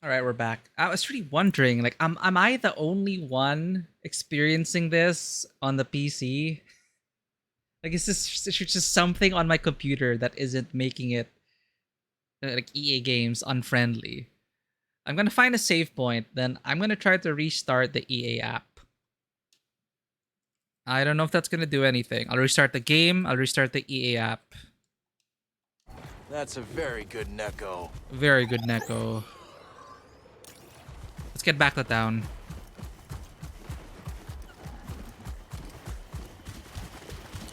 All right, we're back. I was really wondering, like, am I the only one experiencing this on the PC? Like, is this just something on my computer that isn't making it like EA games unfriendly? I'm gonna find a save point, then I'm gonna try to restart the EA app. I don't know if that's gonna do anything. I'll restart the game. I'll restart the EA app. That's a very good Neko. Very good, Neko. Let's get back to town.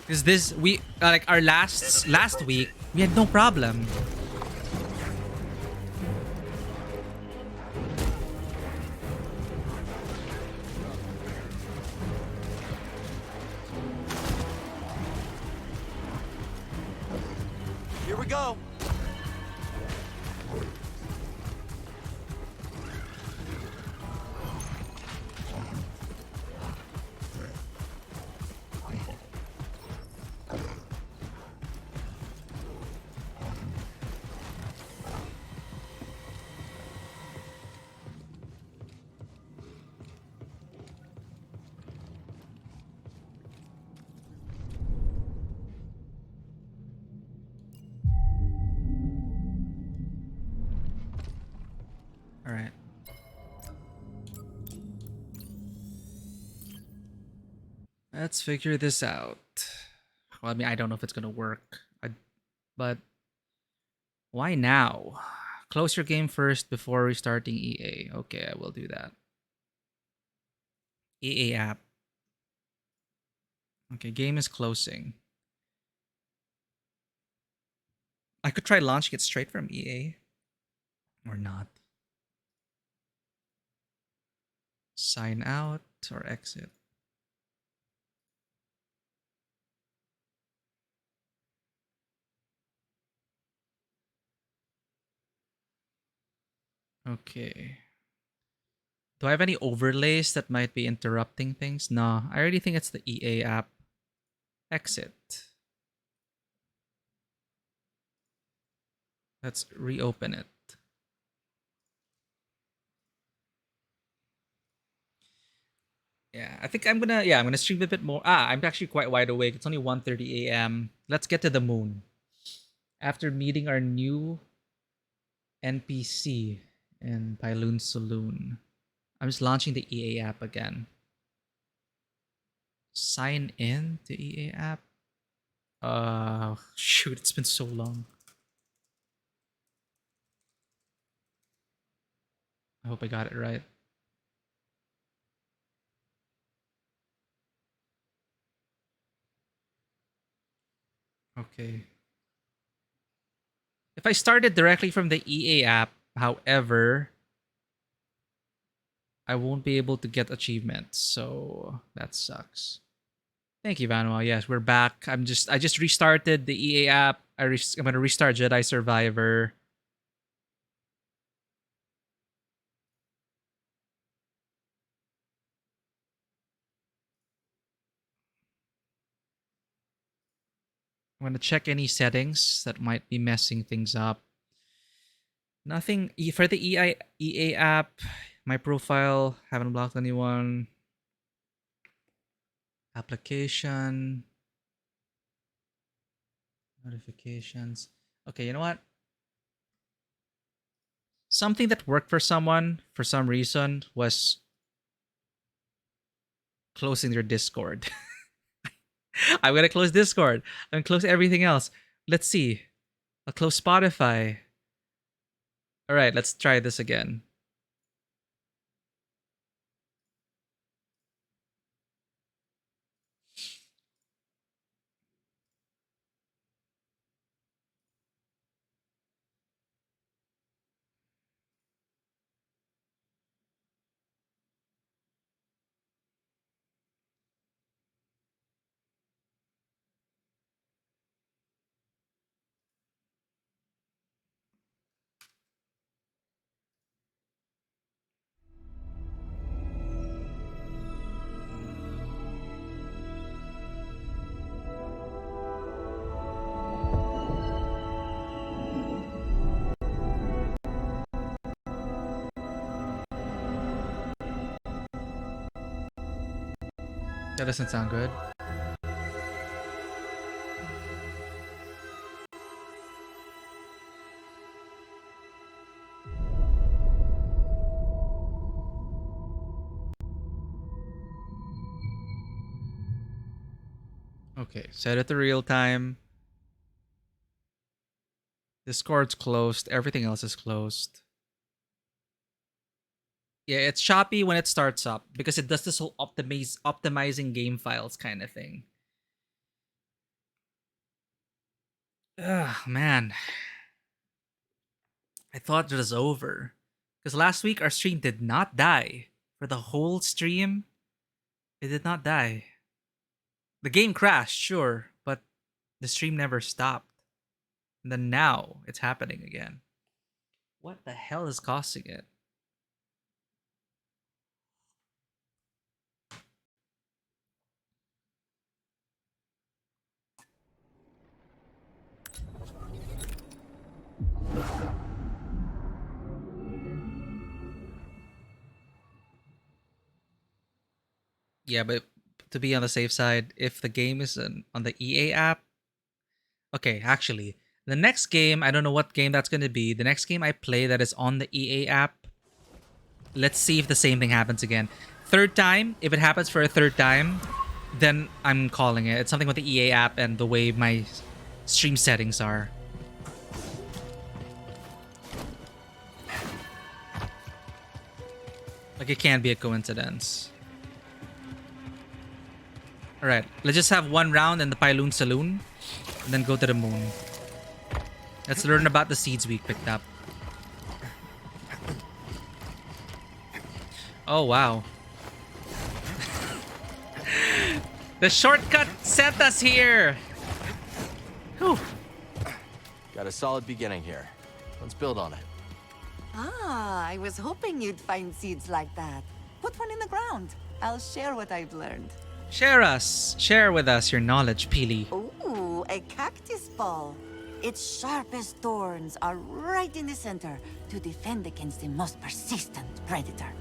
Because this we like our last week we had no problem. Here we go. All right. Let's figure this out. Well, I mean, I don't know if it's gonna work, but why now? Close your game first before restarting EA. Okay, I will do that. EA app. Okay, game is closing. I could try launching it straight from EA or not. Sign out or exit. Okay. Do I have any overlays that might be interrupting things? No, I already think it's the EA app. Exit. Let's reopen it. Yeah, I think I'm gonna stream a bit more. I'm actually quite wide awake. It's only 1:30 a.m. Let's get to the moon. After meeting our new NPC in Pyloon Saloon. I'm just launching the EA app again. Sign in to EA app. Shoot, it's been so long. I hope I got it right. Okay. If I started directly from the EA app, however, I won't be able to get achievements, so that sucks. Thank you, Vanwa. Yes, we're back. I just restarted the EA app. I'm gonna restart Jedi Survivor. I'm gonna check any settings that might be messing things up. Nothing for the EA app. My profile, haven't blocked anyone. Application, notifications. Okay, you know what? Something that worked for someone for some reason was closing their Discord. I'm gonna close Discord. I'm gonna close everything else. Let's see. I'll close Spotify. All right, let's try this again. That doesn't sound good. Okay, set it to real time. Discord's closed. Everything else is closed. Yeah, it's choppy when it starts up because it does this whole optimizing game files kind of thing. Ugh, man. I thought it was over. Because last week our stream did not die. For the whole stream, it did not die. The game crashed, sure, but the stream never stopped. And then now it's happening again. What the hell is causing it? Yeah, but to be on the safe side, if the game is on the EA app, okay, actually, the next game, I don't know what game that's going to be. The next game I play that is on the EA app, let's see if the same thing happens again. Third time, if it happens for a third time, then I'm calling it. It's something with the EA app and the way my stream settings are. Like, it can't be a coincidence. Alright, let's just have one round in the Pyloon Saloon, and then go to the moon. Let's learn about the seeds we picked up. Oh, wow. The shortcut sent us here! Whew. Got a solid beginning here. Let's build on it. Ah, I was hoping you'd find seeds like that. Put one in the ground. I'll share what I've learned. Share with us your knowledge, Peely. Ooh, a cactus ball. Its sharpest thorns are right in the center to defend against the most persistent predator.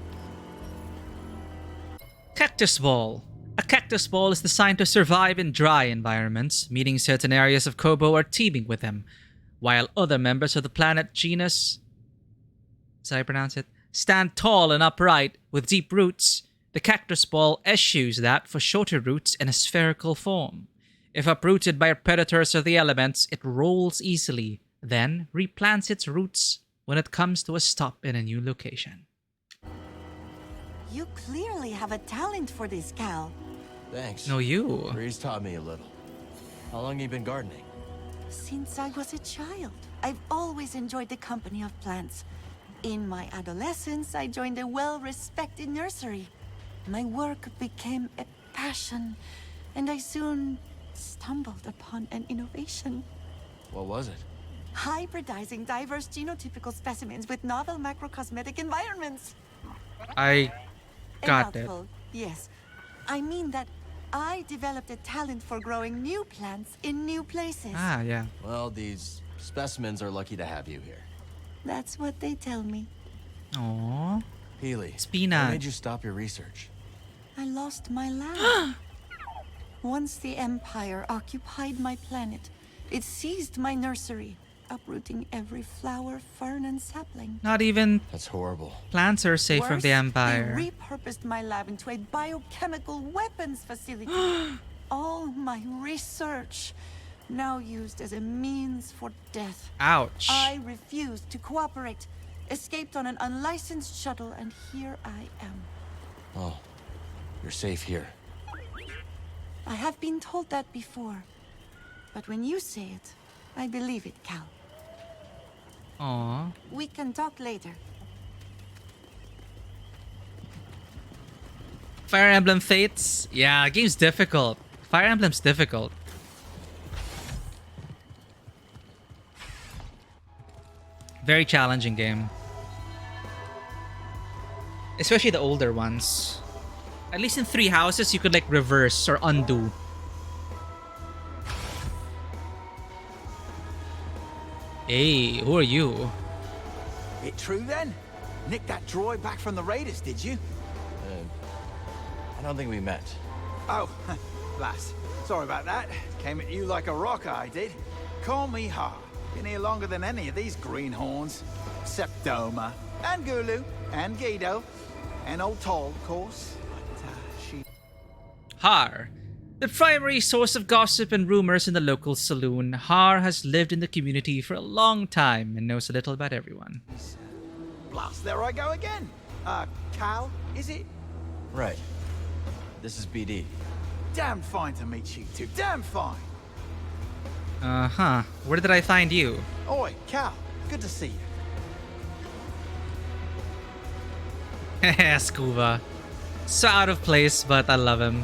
Cactus ball. A cactus ball is designed to survive in dry environments, meaning certain areas of Kobo are teeming with them, while other members of the planet genus, as I pronounce it, stand tall and upright with deep roots. The cactus ball eschews that for shorter roots in a spherical form. If uprooted by predators or the elements, it rolls easily, then replants its roots when it comes to a stop in a new location. You clearly have a talent for this, Cal. Thanks. No, you. Breeze taught me a little. How long you been gardening? Since I was a child, I've always enjoyed the company of plants. In my adolescence, I joined a well-respected nursery. My work became a passion, and I soon stumbled upon an innovation. What was it? Hybridizing diverse genotypical specimens with novel macrocosmetic environments. I A got it. mouthful, yes. I mean that I developed a talent for growing new plants in new places. Ah, yeah. Well, these specimens are lucky to have you here. That's what they tell me. Aww. Healy, Spina. what made you stop your research? I lost my lab. Once the Empire occupied my planet, it seized my nursery, uprooting every flower, fern, and sapling. Not even That's horrible. plants are safe from the Worse, Empire. They repurposed my lab into a biochemical weapons facility. All my research, now used as a means for death. Ouch. I refused to cooperate, escaped on an unlicensed shuttle, and here I am. Oh, you're safe here. I have been told that before, but when you say it, I believe it, Cal. Aw. We can talk later. Fire Emblem Fates? Yeah, the game's difficult. Fire Emblem's difficult. Very challenging game. Especially the older ones. At least in 3 houses, you could like reverse or undo. Hey, who are you? It true then? Nicked that droid back from the raiders, did you? I don't think we met. Oh, lass. Sorry about that. Came at you like a rock, I did. Call me Ha. Been here longer than any of these greenhorns. Except Doma, and Gulu, and Guido, and old Toll, of course. But, she... Har. The primary source of gossip and rumors in the local saloon, Har has lived in the community for a long time and knows a little about everyone. Blast, there I go again. Cal, is it? Right. This is BD. Damn fine to meet you two. Damn fine. Uh-huh. Where did I find you? Oi, Cal. Good to see you. Heh, Scuba. So out of place, but I love him.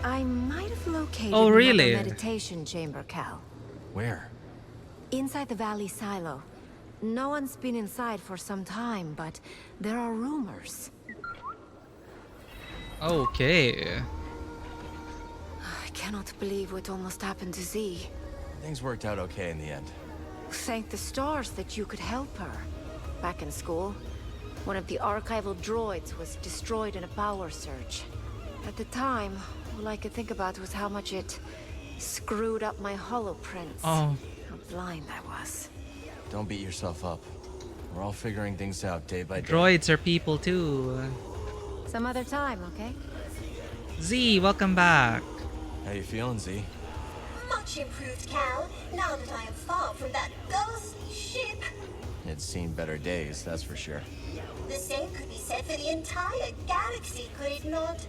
I might have located Oh, really? another meditation chamber, Cal. Where? Inside the valley silo. No one's been inside for some time, but there are rumors. Okay. I cannot believe what almost happened to Z. Things worked out okay in the end. Thank the stars that you could help her. Back in school, one of the archival droids was destroyed in a power surge. At the time, all I could think about was how much it screwed up my holoprints. Oh. How blind I was. Don't beat yourself up. We're all figuring things out day by day. Droids are people too. Some other time, okay? Z, welcome back. How you feeling, Z? Much improved, Cal, now that I am far from that ghastly ship. It's seen better days, that's for sure. The same could be said for the entire galaxy, could it not?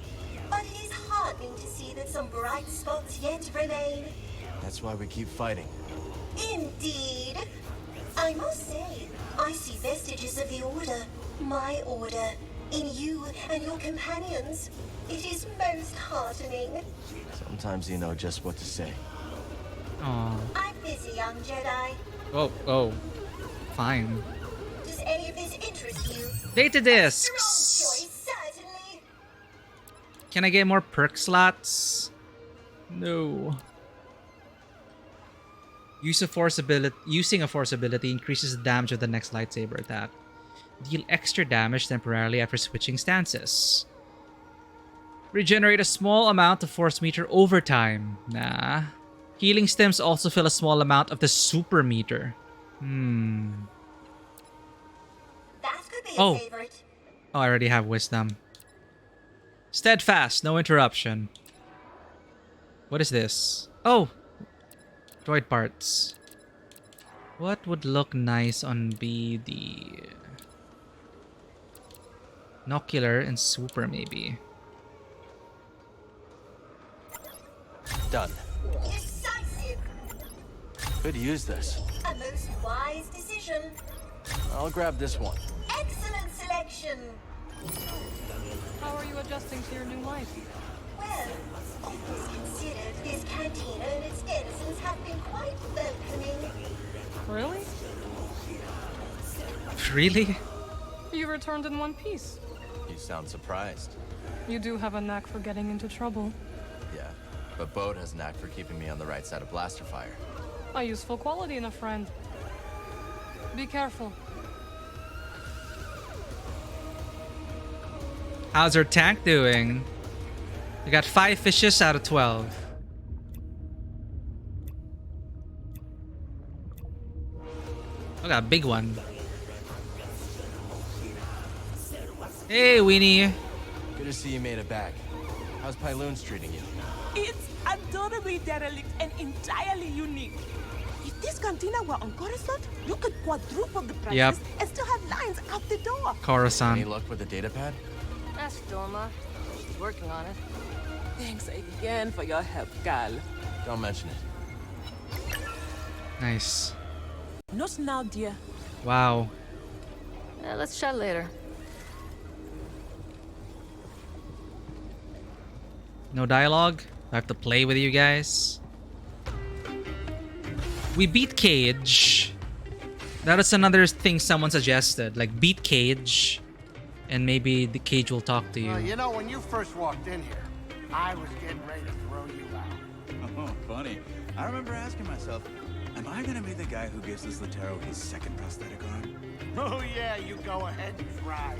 But it is heartening to see that some bright spots yet remain. That's why we keep fighting. Indeed. I must say, I see vestiges of the Order, my Order, in you and your companions. It is most heartening. Sometimes you know just what to say. Oh. I'm busy, young Jedi. Oh. Fine. Does any of this interest you? Data Strong discs. choice, certainly. Can I get more perk slots? No. Using a force ability increases the damage of the next lightsaber attack. Deal extra damage temporarily after switching stances. Regenerate a small amount of force meter over time. Nah. Healing stems also fill a small amount of the super meter. That could be Oh. a favorite. Oh, I already have wisdom. Steadfast, no interruption. What is this? Oh! Droid parts. What would look nice on BD? Nocular and super, maybe. Done. Decisive. Could use this. A most wise decision. I'll grab this one. Excellent selection. How are you adjusting to your new life? Well, all things considered, this cantina and its denizens have been quite welcoming. Really? Really? You returned in one piece. You sound surprised. You do have a knack for getting into trouble. Yeah, but Bode has a knack for keeping me on the right side of blaster fire. A useful quality in a friend. Be careful. How's our tank doing? We got 5 fishes out of 12. I got a big one. Hey, Weenie. Good to see you made it back. How's Pyloon's treating you? It's adorably derelict and entirely unique. If this cantina were on Coruscant, you could quadruple the prices Yep. and still have lines out the door. Any Coruscant. luck with the data pad? Ask Doma. She's working on it. Thanks again for your help, Cal. Don't mention it. Nice. Not now, dear. Wow. Let's chat later. No dialogue? I have to play with you guys. We beat Cage. That is another thing someone suggested. Like, beat Cage. And maybe the Cage will talk to you. Well, you know, when you first walked in here, I was getting ready to throw you out. Oh, funny. I remember asking myself, am I gonna be the guy who gives this Latero his second prosthetic arm? Oh, yeah, you go ahead and try.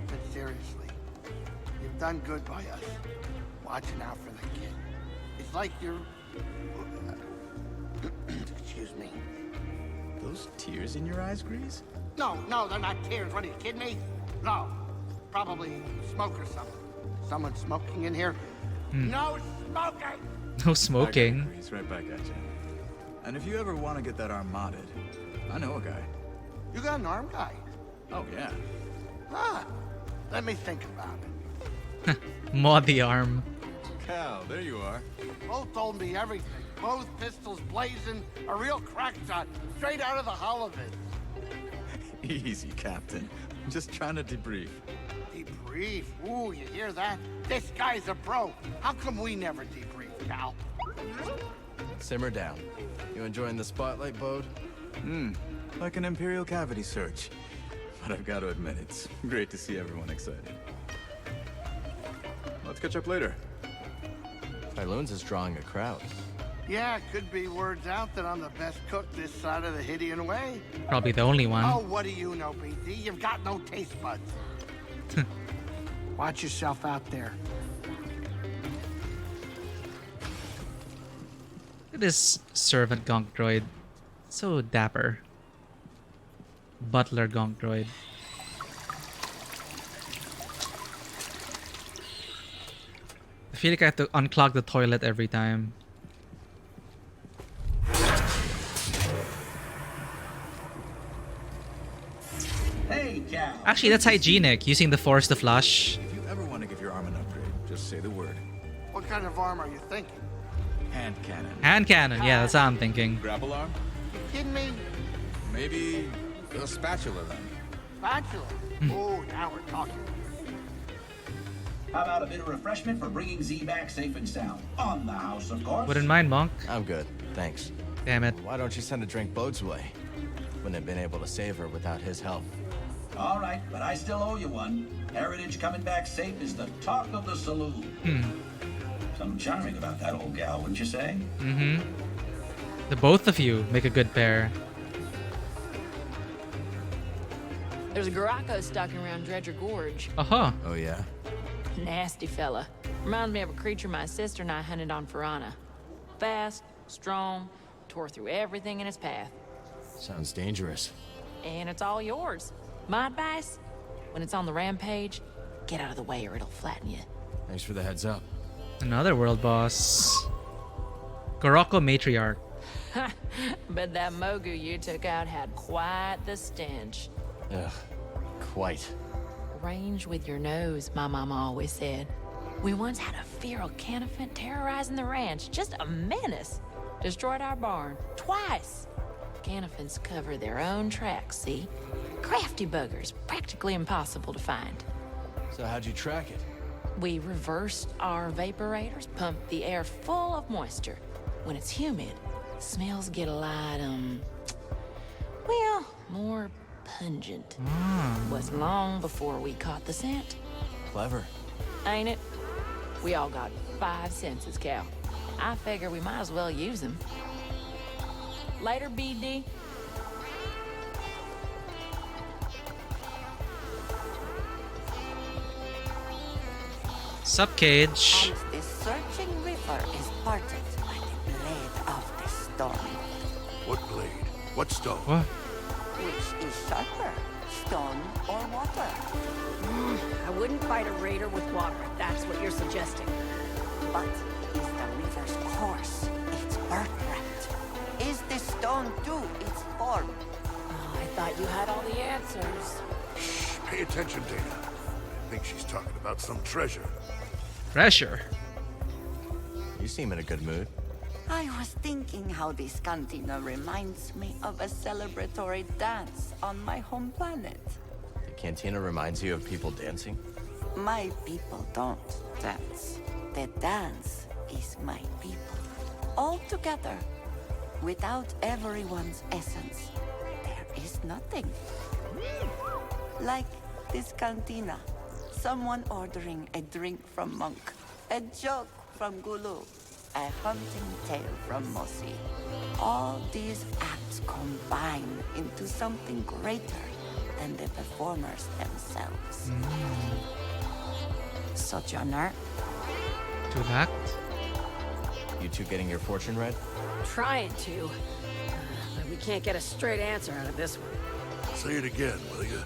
But seriously, done good by us. Watching out for the kid. It's like you're... Excuse me. Those tears in your eyes, Grease? No, they're not tears. What, are you kidding me? No. Probably smoke or something. Someone smoking in here? No smoking! No smoking. Grease, right back at you. And if you ever want to get that arm modded, I know a guy. You got an arm guy? Oh, yeah. Ah, let me think about it. Mod the arm. Cal, there you are. Both told me everything. Both pistols blazing, a real crack shot, straight out of the hull of it. Easy, Captain. I'm just trying to debrief. Debrief? Ooh, you hear that? This guy's a pro. How come we never debrief, Cal? Simmer down. You enjoying the spotlight, Bode? Like an Imperial cavity search. But I've got to admit, it's great to see everyone excited. Let's catch up later. Tyloon's is drawing a crowd. Yeah, it could be words out that I'm the best cook this side of the Hydian Way. Probably the only one. Oh, what do you know, BD? You've got no taste buds. Watch yourself out there. Look at this servant gonk droid. So dapper. Butler gonk droid. I feel like I have to unclog the toilet every time. Hey, Cal. Actually, that's hygienic, using the force to flush. If you ever want to give your arm an upgrade, just say the word. What kind of arm are you thinking? Hand cannon. Hand cannon, yeah, that's what I'm thinking. Grapple arm? You kidding me? Maybe a spatula then. Spatula? Oh, now we're talking. How about a bit of refreshment for bringing Z back safe and sound? On the house, of course. Wouldn't mind, Monk. I'm good, thanks. Damn it. Why don't you send a drink Bode's way? Wouldn't have been able to save her without his help. All right, but I still owe you one. Heritage coming back safe is the talk of the saloon. Something charming about that old gal, wouldn't you say? The both of you make a good pair. There's a Garako stalking around Dredger Gorge. Uh-huh. Oh, yeah? Nasty fella. Reminds me of a creature my sister and I hunted on Firana. Fast, strong, tore through everything in its path. Sounds dangerous. And it's all yours. My advice? When it's on the rampage, get out of the way or it'll flatten you. Thanks for the heads up. Another world boss. Garoko Matriarch. But that Mogu you took out had quite the stench. Ugh, quite. Range with your nose, my mama always said. We once had a feral canifant terrorizing the ranch. Just a menace. Destroyed our barn. Twice. Canifants cover their own tracks, see? Crafty buggers. Practically impossible to find. So how'd you track it? We reversed our vaporators, pumped the air full of moisture. When it's humid, smells get a lot, well, more pungent. Was long before we caught the scent. Clever. Ain't it? We all got 5 senses, Cal. I figure we might as well use them. Later, BD. Sup, Cage? And the searching river is parted by the blade of the storm. What blade? What stone? What? Which is sharper, stone or water? I wouldn't fight a raider with water, if that's what you're suggesting. But is the river's course its birthright? Is the stone too its form? Oh, I thought you had all the answers. Shh, pay attention, Dana. I think she's talking about some treasure. Treasure? You seem in a good mood. I was thinking how this cantina reminds me of a celebratory dance on my home planet. The cantina reminds you of people dancing? My people don't dance. The dance is my people. All together, without everyone's essence, there is nothing. Like this cantina. Someone ordering a drink from Monk, a joke from Gulu, a hunting tale from Mosi. All these acts combine into something greater than the performers themselves. Sojourner. Tulak? You two getting your fortune read? Trying to. But we can't get a straight answer out of this one. Say it again, will you?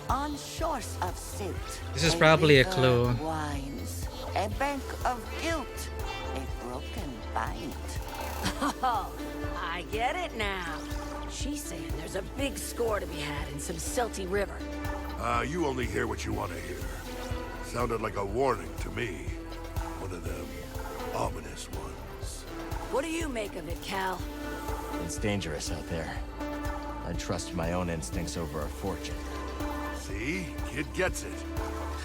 On shores of silt. This is probably a river clue. Winds, a bank of guilt, a broken bind. Oh, I get it now. She's saying there's a big score to be had in some silty river. You only hear what you want to hear. Sounded like a warning to me. One of them ominous ones. What do you make of it, Cal? It's dangerous out there. I trust my own instincts over a fortune. See? Kid gets it.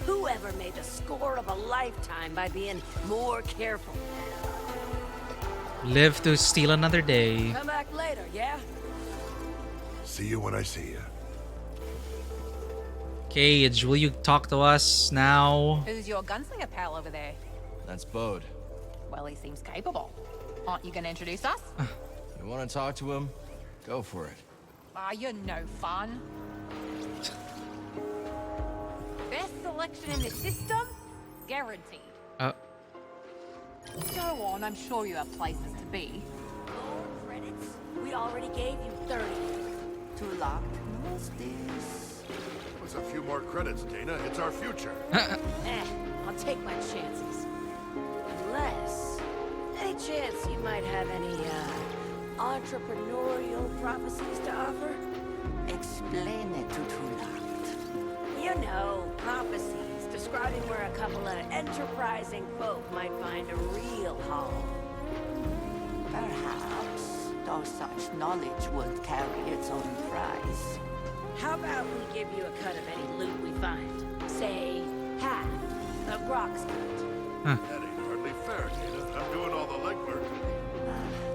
Whoever made the score of a lifetime by being more careful? Live to steal another day. Come back later, yeah? See you when I see you. Cage, will you talk to us now? Who's your gunslinger pal over there? That's Bode. Well, he seems capable. Aren't you going to introduce us? You want to talk to him? Go for it. You're no fun. Best selection in the system? Guaranteed. Go on, I'm sure you have places to be. More credits. We already gave you 30. Too locked. What's this? What's a few more credits, Dana? It's our future. I'll take my chances. Unless... any chance you might have any, entrepreneurial prophecies to offer? Explain it to Too Locked. You know, prophecies describing where a couple of enterprising folk might find a real home. Perhaps, though such knowledge would carry its own price. How about we give you a cut of any loot we find? Say, half of Brock's cut. That ain't hardly fair, Dana. I'm doing all the legwork.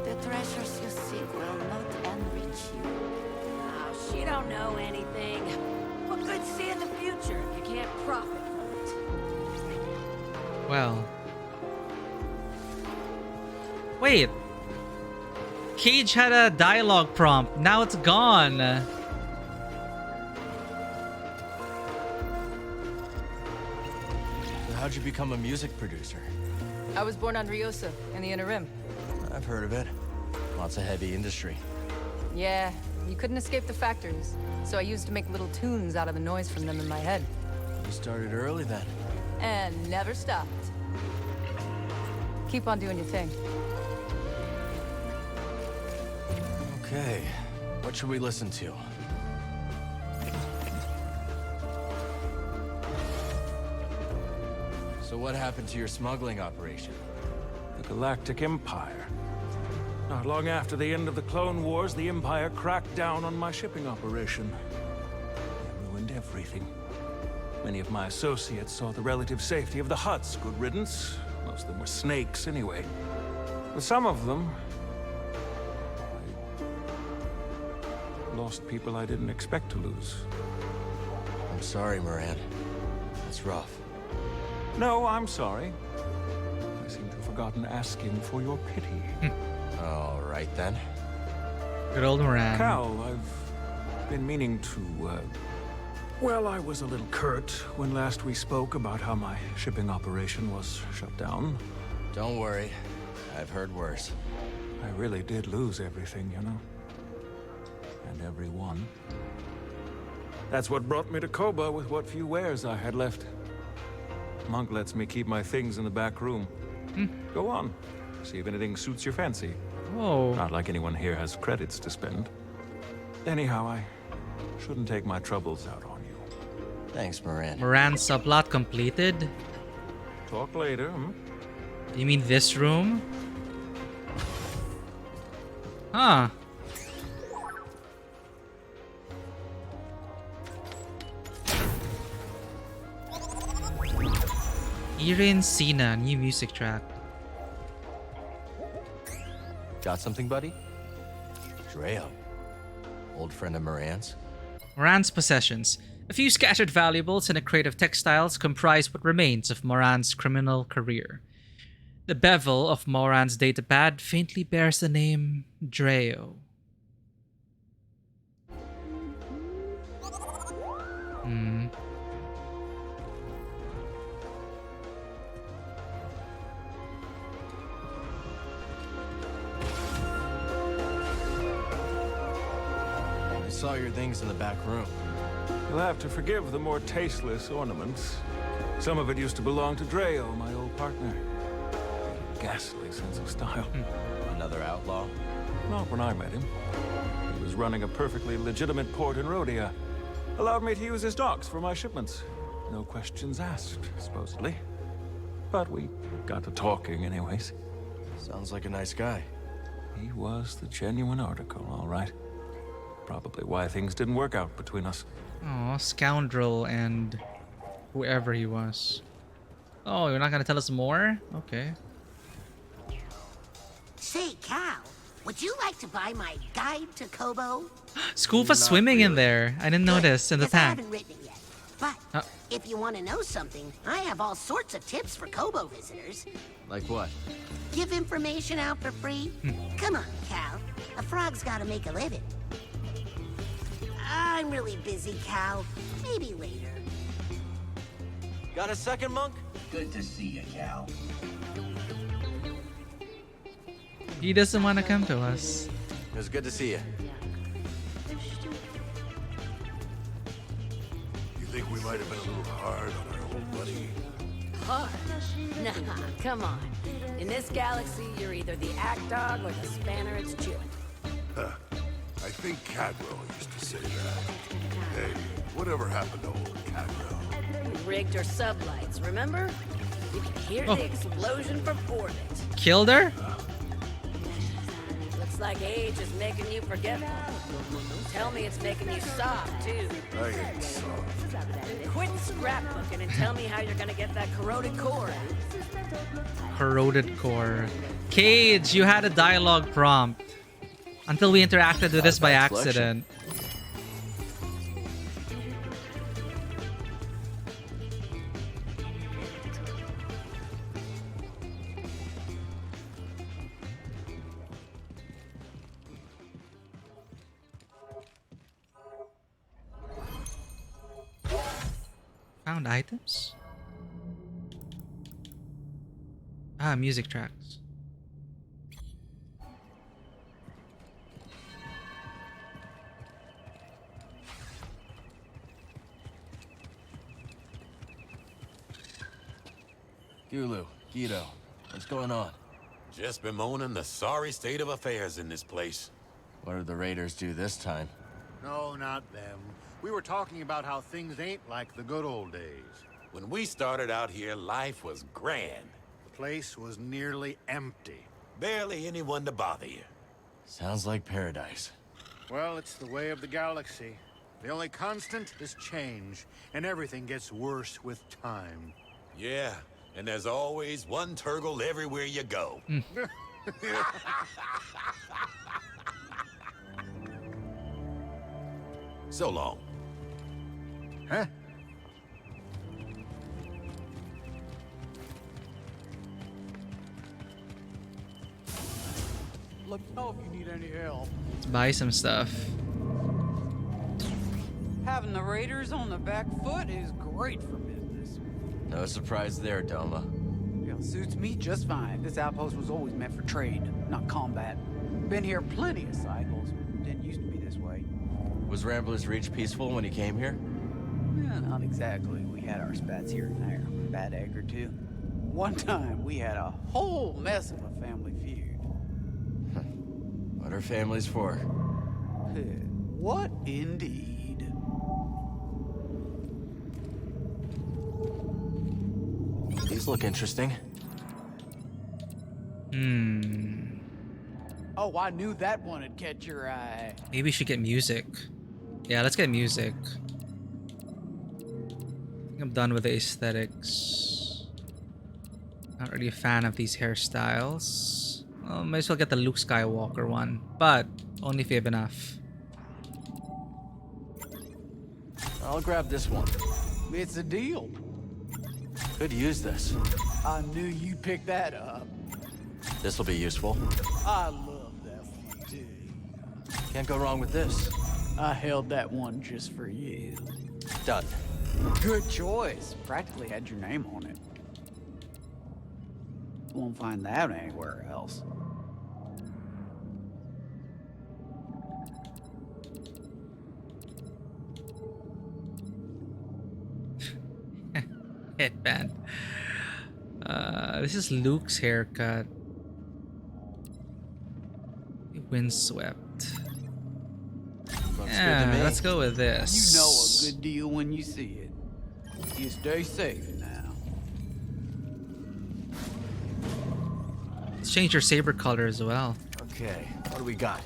The treasures you seek will not enrich you. Oh, she don't know anything. What good see in the future if you can't profit from it? Well. Wait. Cage had a dialogue prompt. Now it's gone. So how'd you become a music producer? I was born on Ryosa, in the Inner Rim. I've heard of it. Lots of heavy industry. Yeah, you couldn't escape the factories. So I used to make little tunes out of the noise from them in my head. You started early then. And never stopped. Keep on doing your thing. Okay, what should we listen to? So what happened to your smuggling operation? The Galactic Empire. Not long after the end of the Clone Wars, the Empire cracked down on my shipping operation. It ruined everything. Many of my associates saw the relative safety of the Hutts. Good riddance. Most of them were snakes anyway. With some of them, I lost people I didn't expect to lose. I'm sorry, Moran. That's rough. No, I'm sorry. I seem to have forgotten asking for your pity. All right, then. Good old Moran. Cal, I've been meaning to, well, I was a little curt when last we spoke about how my shipping operation was shut down. Don't worry. I've heard worse. I really did lose everything, you know? And everyone. That's what brought me to Koba with what few wares I had left. Monk lets me keep my things in the back room. Go on. See if anything suits your fancy. Whoa. Not like anyone here has credits to spend. Anyhow, I shouldn't take my troubles out on you. Thanks, Moran. Moran subplot completed? Talk later, You mean this room? Huh. Irene Sina, new music track. Got something, buddy? Dreo. Old friend of Moran's. Moran's possessions. A few scattered valuables and a crate of textiles comprise what remains of Moran's criminal career. The bevel of Moran's datapad faintly bears the name Dreo. saw your things in the back room. You'll have to forgive the more tasteless ornaments. Some of it used to belong to Dreo, my old partner. Ghastly sense of style. Another outlaw? Not when I met him. He was running a perfectly legitimate port in Rhodia. Allowed me to use his docks for my shipments. No questions asked, supposedly. But we got to talking anyways. Sounds like a nice guy. He was the genuine article, all right. Probably why things didn't work out between us. Oh, scoundrel and whoever he was. Oh, you're not gonna tell us more? Okay. Say, Cal, would you like to buy my guide to Kobo? School for swimming in there. I didn't notice in the Yes, I tank. haven't written it yet. But if you want to know something, I have all sorts of tips for Kobo visitors. Like what? Give information out for free? Come on, Cal. A frog's got to make a living. I'm really busy, Cal. Maybe later. Got a second, Monk? Good to see you, Cal. He doesn't want to come to us. It was good to see you. You think we might have been a little hard on our old buddy? Hard? Nah, come on. In this galaxy, you're either the act dog or the spanner it's chewing. Huh. I think Cadwell used to say that. Hey, whatever happened to old Cadwell? We rigged her sublights, remember? You can hear the explosion from orbit. Killed her? Looks like age is making you forgetful. Tell me it's making you soft, too. I ain't soft. Quit scrapbooking and tell me how you're gonna get that corroded core out. Corroded core. Cage, you had a dialogue prompt. Until we interacted with this by accident. Found items? Ah, music tracks. Gulu, Guido, what's going on? Just bemoaning the sorry state of affairs in this place. What did the raiders do this time? No, not them. We were talking about how things ain't like the good old days. When we started out here, life was grand. The place was nearly empty. Barely anyone to bother you. Sounds like paradise. Well, it's the way of the galaxy. The only constant is change, and everything gets worse with time. Yeah, and there's always one Turgle everywhere you go. So long. Huh? Let me know if you need any help. Let's buy some stuff. Having the raiders on the back foot is great for business. No surprise there, Doma. Yeah, suits me just fine. This outpost was always meant for trade, not combat. Been here plenty of cycles. Didn't used to be this way. Was Rambler's Reach peaceful when you came here? Yeah, not exactly. We had our spats here and there. Bad egg or two. One time, we had a whole mess of a family feud. What are families for? What indeed? These look interesting. Oh, I knew that one would catch your eye. Maybe we should get music. Yeah, let's get music. I think I'm done with the aesthetics. Not really a fan of these hairstyles. Well, might as well get the Luke Skywalker one, but only if you have enough. I'll grab this one. It's a deal. Could use this. I knew you'd pick that up. This will be useful. I love that one too. Can't go wrong with this. I held that one just for you. Done. Good choice. Practically had your name on it. Won't find that anywhere else. Headband. This is Luke's haircut. Windswept. Yeah, let's go with this. You know a good deal when you see it. You stay safe now. Let's change your saber color as well. Okay, what do we got?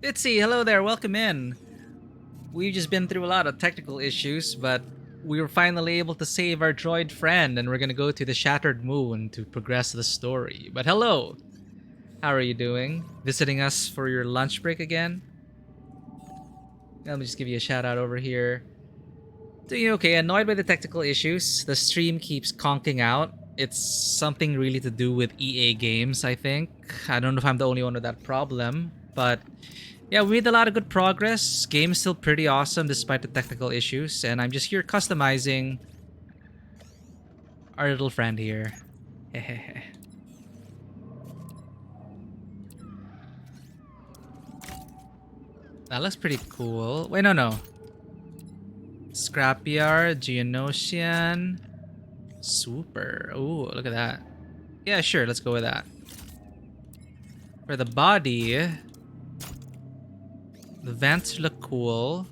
Itzy, hello there, welcome in. We've just been through a lot of technical issues, but we were finally able to save our droid friend, and we're gonna go to the Shattered Moon to progress the story. But hello! How are you doing? Visiting us for your lunch break again? Let me just give you a shout out over here. Doing okay, annoyed by the technical issues. The stream keeps conking out. It's something really to do with EA games, I think. I don't know if I'm the only one with that problem, but yeah, we made a lot of good progress. Game's still pretty awesome despite the technical issues, and I'm just here customizing our little friend here. That looks pretty cool. Wait, no. Scrapyard, Geonosian, Super. Ooh, look at that. Yeah, sure, let's go with that. For the body, the vents look cool.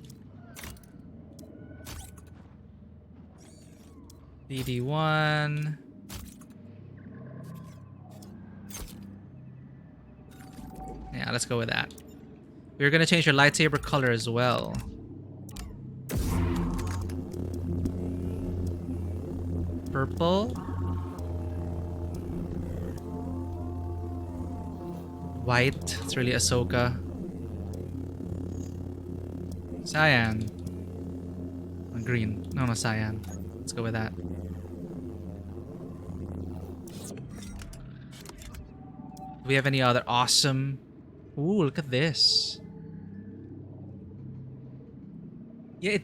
DD1. Yeah, let's go with that. We're gonna change your lightsaber color as well. Purple. White. It's really Ahsoka. Cyan. Green. No, cyan. Let's go with that. Do we have any other awesome... Ooh, look at this. Yeah,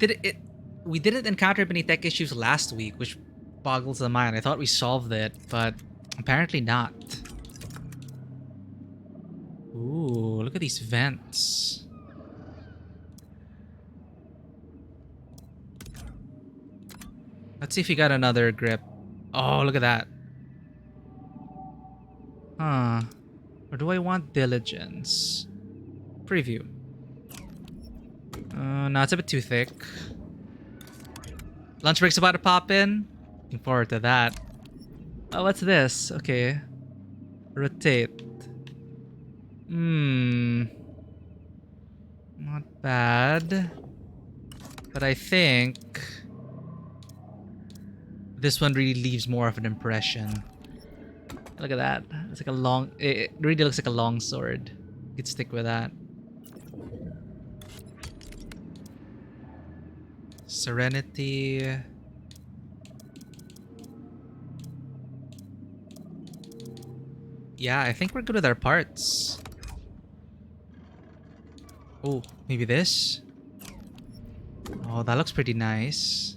we didn't encounter many tech issues last week, which boggles the mind. I thought we solved it, but apparently not. Ooh, look at these vents. Let's see if you got another grip. Oh, look at that. Huh. Or do I want diligence? Preview. No, it's a bit too thick. Lunch break's about to pop in. Looking forward to that. Oh, what's this? Okay. Rotate. Not bad. But I think this one really leaves more of an impression. Look at that. It's like a long... It really looks like a long sword. You could stick with that. Serenity. Yeah, I think we're good with our parts. Oh, maybe this? Oh, that looks pretty nice.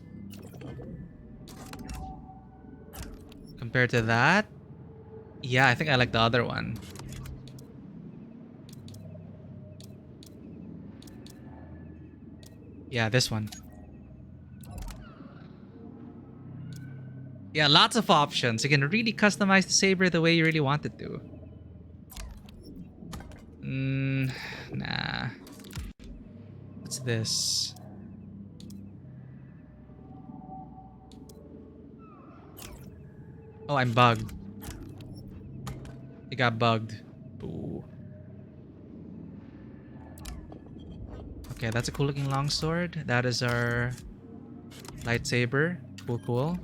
Compared to that? Yeah, I think I like the other one. Yeah, this one. Yeah, lots of options. You can really customize the saber the way you really want it to. Nah. What's this? Oh, I'm bugged. It got bugged. Ooh. Okay, that's a cool looking longsword. That is our lightsaber. Cool.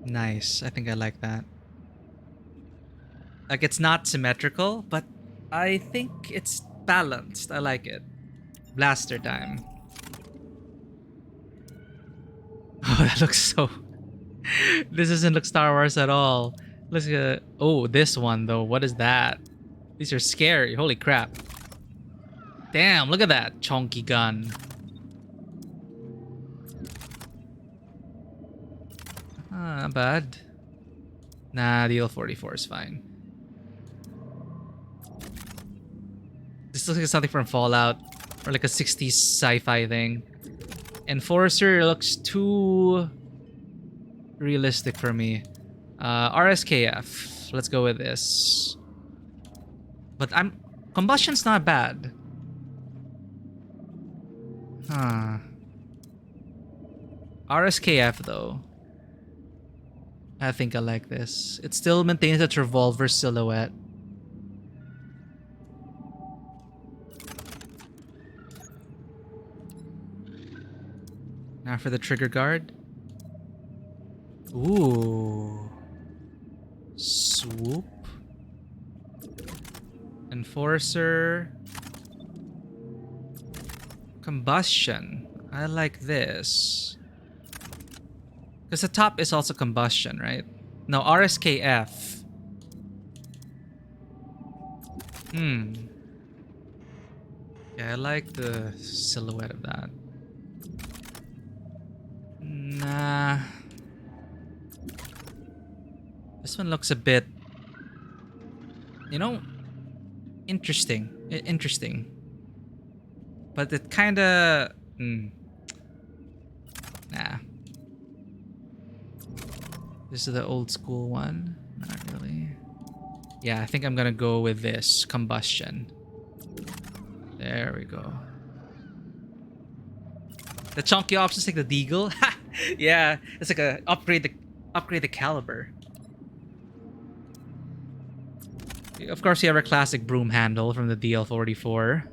Nice. I think I like that. Like, it's not symmetrical, but I think it's balanced. I like it. Blaster time. Oh, that looks so... This doesn't look Star Wars at all. Let's get... Oh, this one though. What is that? These are scary. Holy crap. Damn, look at that chunky gun. Not bad. Nah, DL44 is fine. This looks like something from Fallout or like a 60s sci-fi thing. Enforcer looks too realistic for me. RSKF. Let's go with this. But combustion's not bad. Huh. RSKF though. I think I like this. It still maintains its revolver silhouette. Now for the trigger guard. Ooh. Swoop. Enforcer. Combustion. I like this. Because the top is also combustion, right? No, RSKF. Yeah, I like the silhouette of that. Nah. This one looks a bit... You know... Interesting. Interesting. But it kinda... Nah. This is the old school one. Not really. Yeah, I think I'm gonna go with this. Combustion. There we go. The chunky options like the Deagle. Yeah, it's like a upgrade the caliber. Of course, you have a classic broom handle from the DL44.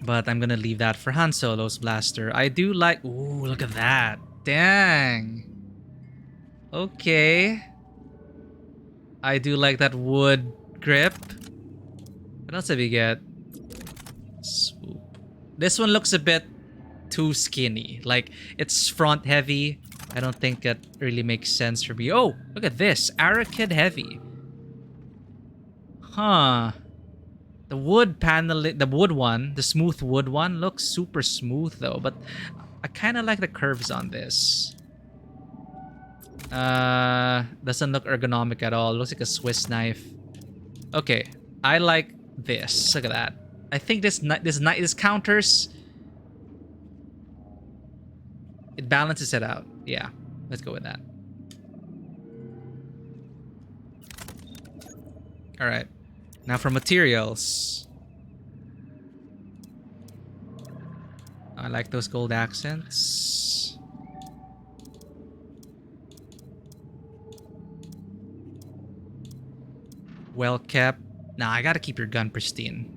But I'm gonna leave that for Han Solo's blaster. I do like... Ooh, look at that. Dang. Okay. I do like that wood grip. What else did we get? Swoop. This one looks a bit too skinny. Like, it's front heavy. I don't think that really makes sense for me. Oh, look at this. Arakid heavy. Huh. The wood panel, the wood one, the smooth wood one looks super smooth though. But I kind of like the curves on this. Doesn't look ergonomic at all. Looks like a Swiss knife. Okay, I like this. Look at that. I think this counters. It balances it out. Yeah, let's go with that. All right, now for materials. I like those gold accents. Well kept. Nah, I gotta keep your gun pristine.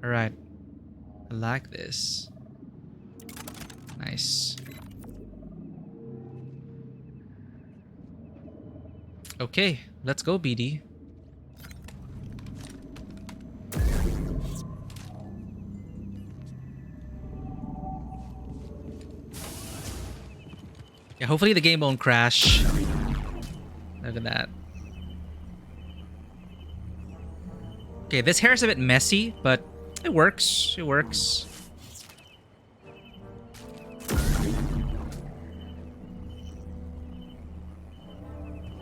Alright. I like this. Nice. Okay, let's go, BD. Yeah, hopefully the game won't crash. Look at that. Okay, this hair is a bit messy, but it works. It works.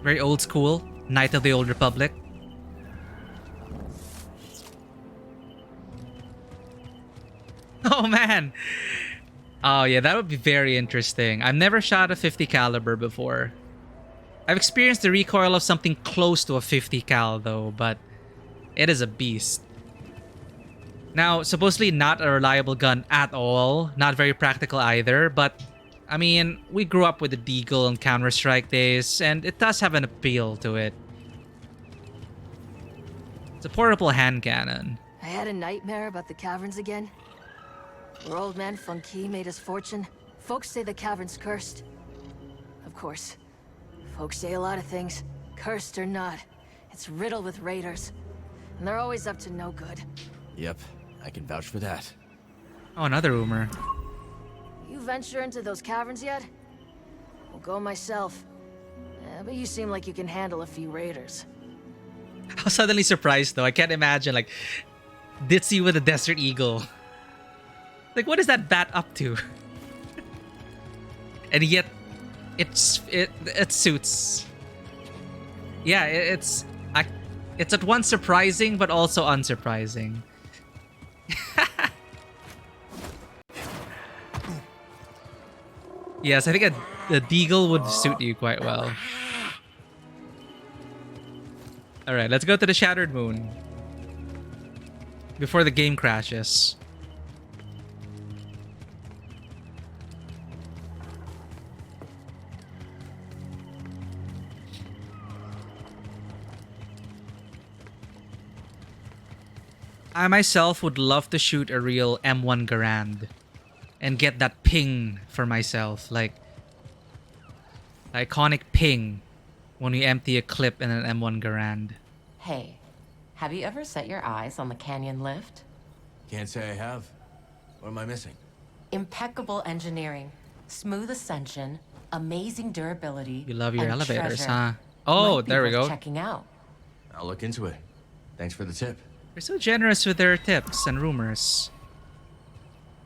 Very old school. Knight of the Old Republic. Oh, man. Oh, yeah, that would be very interesting. I've never shot a 50 caliber before. I've experienced the recoil of something close to a 50 cal, though, but it is a beast. Now, supposedly not a reliable gun at all. Not very practical either, but I mean, we grew up with the Deagle and Counter-Strike days, and it does have an appeal to it. It's a portable hand cannon. I had a nightmare about the caverns again. Where old man Funky made his fortune. Folks say the cavern's cursed. Of course. Folks say a lot of things. Cursed or not. It's riddled with raiders. And they're always up to no good. Yep, I can vouch for that. Oh, another rumor. You venture into those caverns yet? I'll go myself. But you seem like you can handle a few raiders. I was suddenly surprised though. I can't imagine like Ditzy with a Desert Eagle. Like, what is that bat up to? And yet it suits. Yeah, it's at once surprising but also unsurprising. Yes, I think a deagle would suit you quite well. All right, let's go to the Shattered Moon before the game crashes. I myself would love to shoot a real M1 Garand and get that ping for myself, like the iconic ping when you empty a clip in an M1 Garand. Hey, have you ever set your eyes on the canyon lift? Can't say I have. What am I missing? Impeccable engineering, smooth ascension, amazing durability. You love your and elevators, treasure. huh? Oh, Might be there we worth go. Checking out. I'll look into it. Thanks for the tip. They're so generous with their tips and rumors.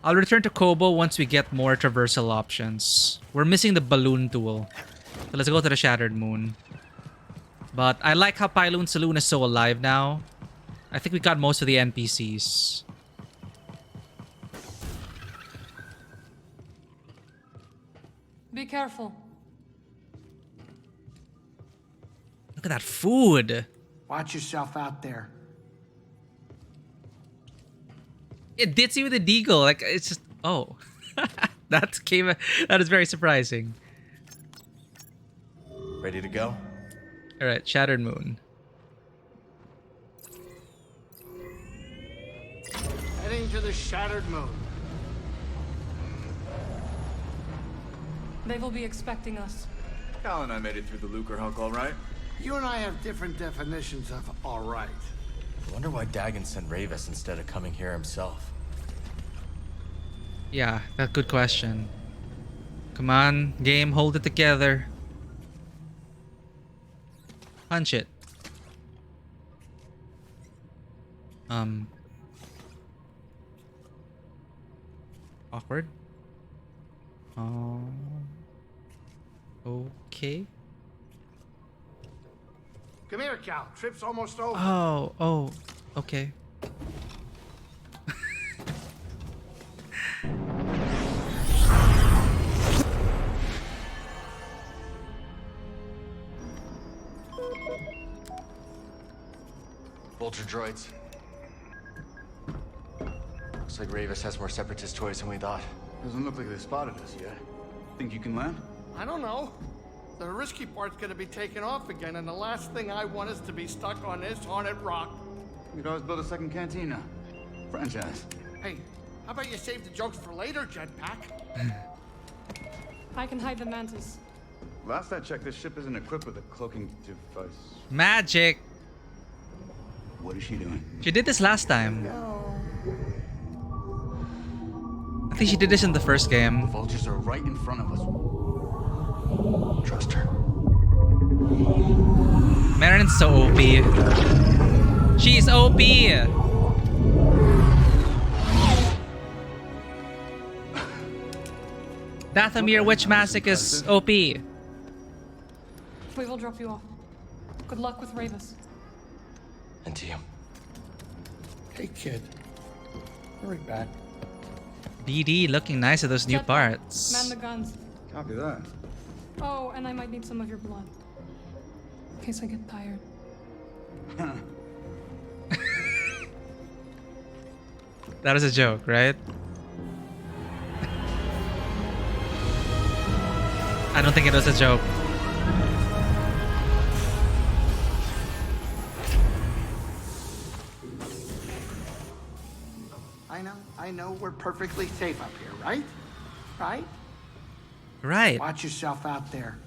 I'll return to Kobo once we get more traversal options. We're missing the balloon tool. So let's go to the Shattered Moon. But I like how Pyloon Saloon is so alive now. I think we got most of the NPCs. Be careful. Look at that food. Watch yourself out there. It ditzy with a deagle. Like, it's just... Oh. That is very surprising. Ready to go? Alright, Shattered Moon. Heading to the Shattered Moon. They will be expecting us. Cal and I made it through the Lucre Hunk all right. You and I have different definitions of all right. I wonder why Dagon sent Ravis instead of coming here himself. Yeah, that's a good question. Come on, game, hold it together. Punch it. Awkward. Okay. Come here, Cal. Trip's almost over. Oh, okay. Vulture droids. Looks like Ravis has more separatist toys than we thought. Doesn't look like they spotted us yet. Think you can land? I don't know. The risky part's gonna be taken off again, and the last thing I want is to be stuck on this haunted rock. We could always build a second cantina. Franchise. Hey, how about you save the jokes for later, Jetpack? I can hide the mantis. Last I checked, this ship isn't equipped with a cloaking device. Magic. What is she doing? She did this last time. I think she did this in the first game. The vultures are right in front of us. Trust her. Marin's so OP. She's OP. Dathomir Witch Massacre is OP. We will drop you off. Good luck with Ravis. And to you. Hey, kid. Hurry back. BD looking nice at those new Jetpack, parts. Man the guns. Copy that. Oh, and I might need some of your blood. In case I get tired. That is a joke, right? I don't think it was a joke. I know we're perfectly safe up here, right? Right? Right. Watch yourself out there.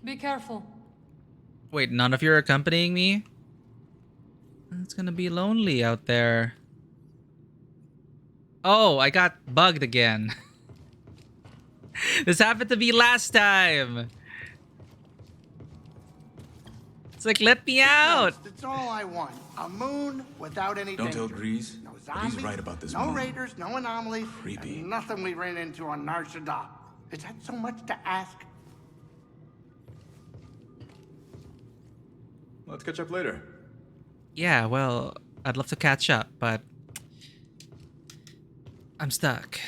Be careful. Wait, none of you are accompanying me? It's gonna be lonely out there. Oh, I got bugged again. This happened to me last time. It's like, let me out. It's all I want. A moon without any Don't danger. tell Grease, No but he's zombies, right about this no moon. raiders, no anomalies. Creepy. And nothing we ran into on Nar Shaddaa. Is that so much to ask? Let's catch up later. Yeah, well, I'd love to catch up, but I'm stuck.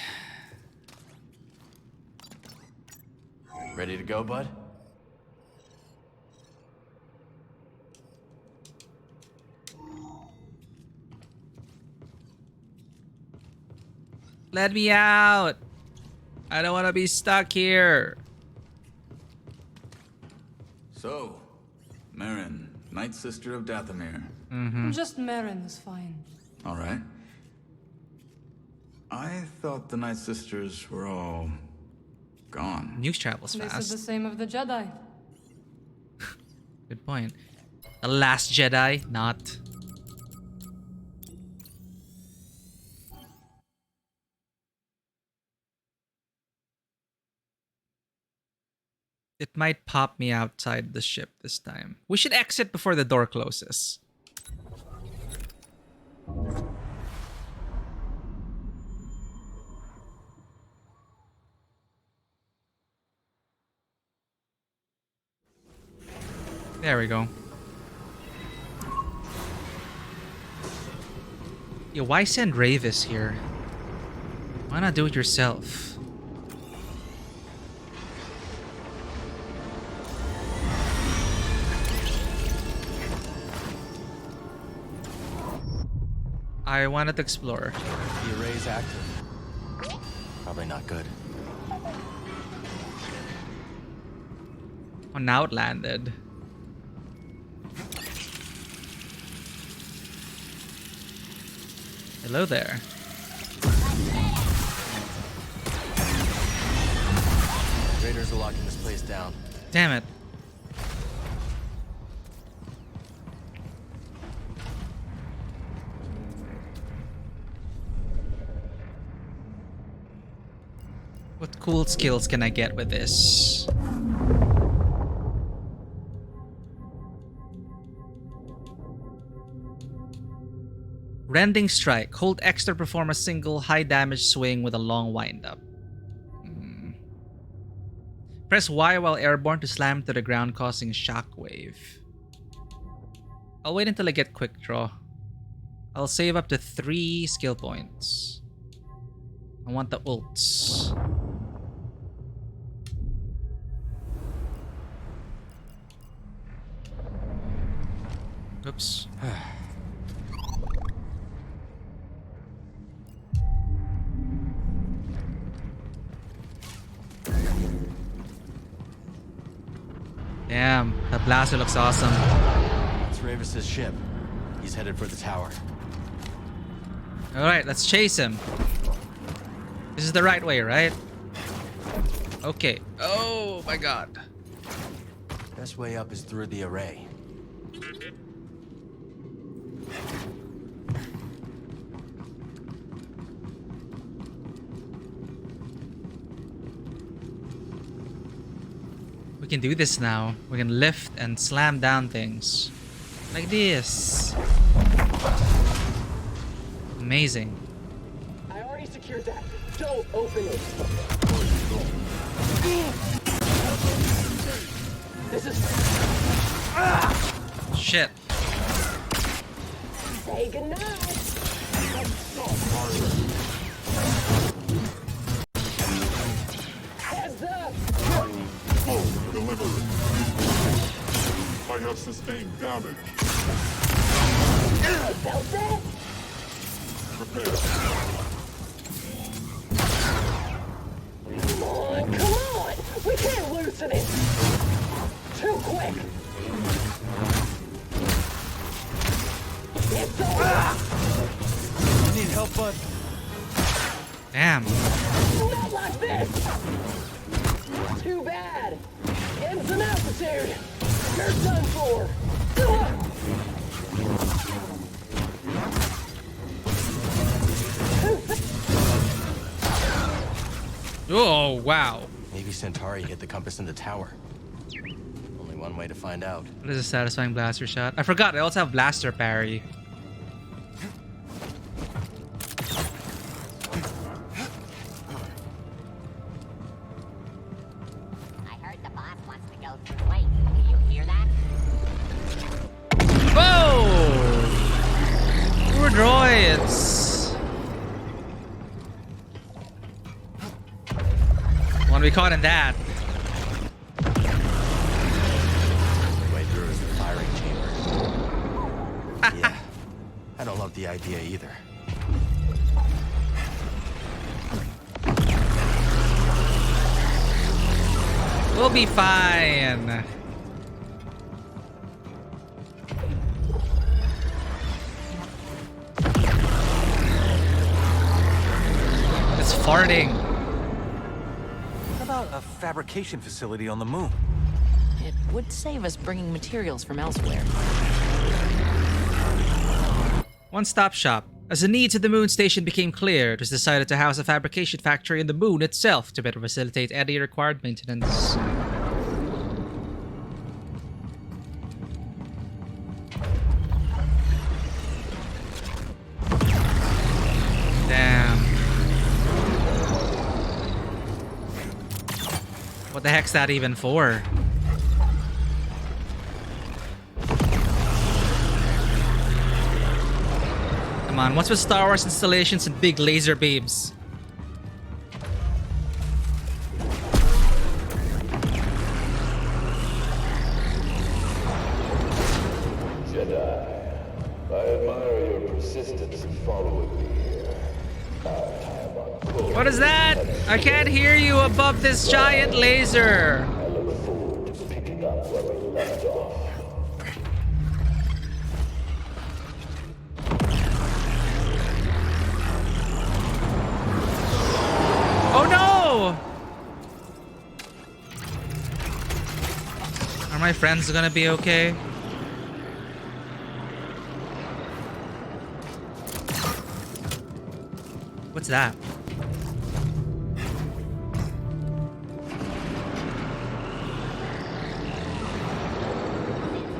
Ready to go, bud? Let me out. I don't want to be stuck here. So, Marin, Night Sister of Dathomir. Just Marin is fine. All right. I thought the Night Sisters were all gone. News travels They said the fast. same of the Jedi. Good point. The Last Jedi, not. It might pop me outside the ship this time. We should exit before the door closes. There we go. Yo, why send Ravis here? Why not do it yourself? I wanted to explore. The array's active. Probably not good. Oh, now it landed. Hello there. Raiders are locking this place down. Damn it. What cool skills can I get with this? Rending Strike. Hold X to perform a single high damage swing with a long windup. Press Y while airborne to slam to the ground, causing a shockwave. I'll wait until I get Quick Draw. I'll save up to 3 skill points. I want the ults. Oops. Damn, that blaster looks awesome. It's Ravis's ship. He's headed for the tower. Alright, let's chase him. This is the right way, right? Okay. Oh my god. Best way up is through the array. We can do this now. We can lift and slam down things. Like this. Amazing. I already secured that. Don't open it. This is... Shit. Say goodnight. Heads up. Delivery. I have sustained damage. Felt that? Prepare. Come on! We can't loosen it! Too quick! It's over! Need help, bud? Damn. Not like this! Too bad! Getting some altitude! You're done for! Oh, wow. Maybe Centauri hit the compass in the tower. Only one way to find out. What is a satisfying blaster shot? I forgot. I also have blaster parry. I heard the boss wants to go through late. Do you hear that? Whoa! Poor droids. Want to be caught in that. The way through is the firing chamber. Yeah, I don't love the idea either. We'll be fine. It's farting. What about a fabrication facility on the moon? It would save us bringing materials from elsewhere. One-stop shop. As the need to the moon station became clear, it was decided to house a fabrication factory in the moon itself to better facilitate any required maintenance. Damn. What the heck's that even for? Come on, what's with Star Wars installations and big laser beams? Jedi, I admire your persistence in following me here. What is that? I can't hear you above this giant laser. I look forward to picking up where we left off. Oh no! Are my friends gonna be okay? What's that?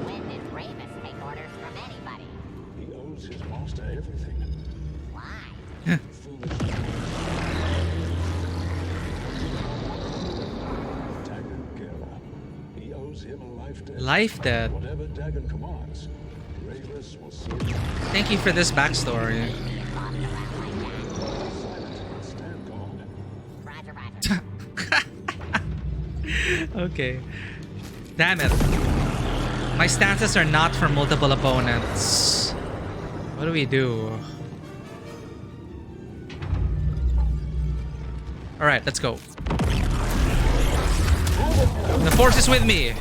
When did Ramus take orders from anybody? He owes his master everything. Why? Dagon Gera. He owes him a life debt. Life debt. Whatever Dagon commands, Ramus will see it. Thank you for this backstory. Okay. Damn it. My stances are not for multiple opponents. What do we do? Alright, let's go. The force is with me.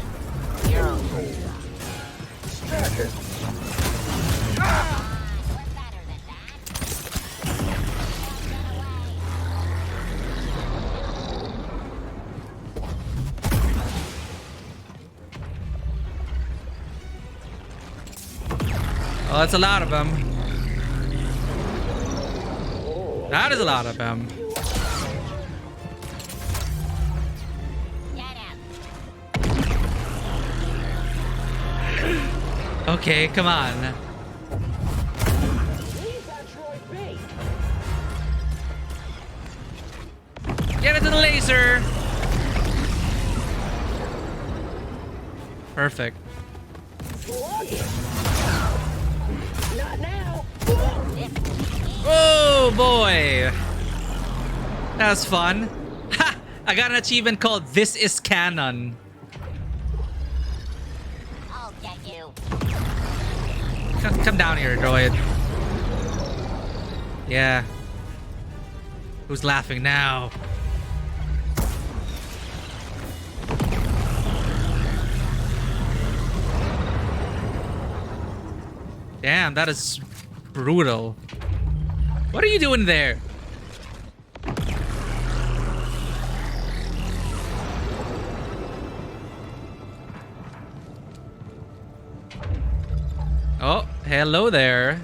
Oh, that's a lot of them. That is a lot of them. Okay, come on. Get into the laser. Perfect. Not now. Oh boy. That was fun. Ha! I got an achievement called This is Canon. I'll get you. Come down here, droid. Yeah. Who's laughing now? Damn, that is brutal. What are you doing there? Oh, hello there.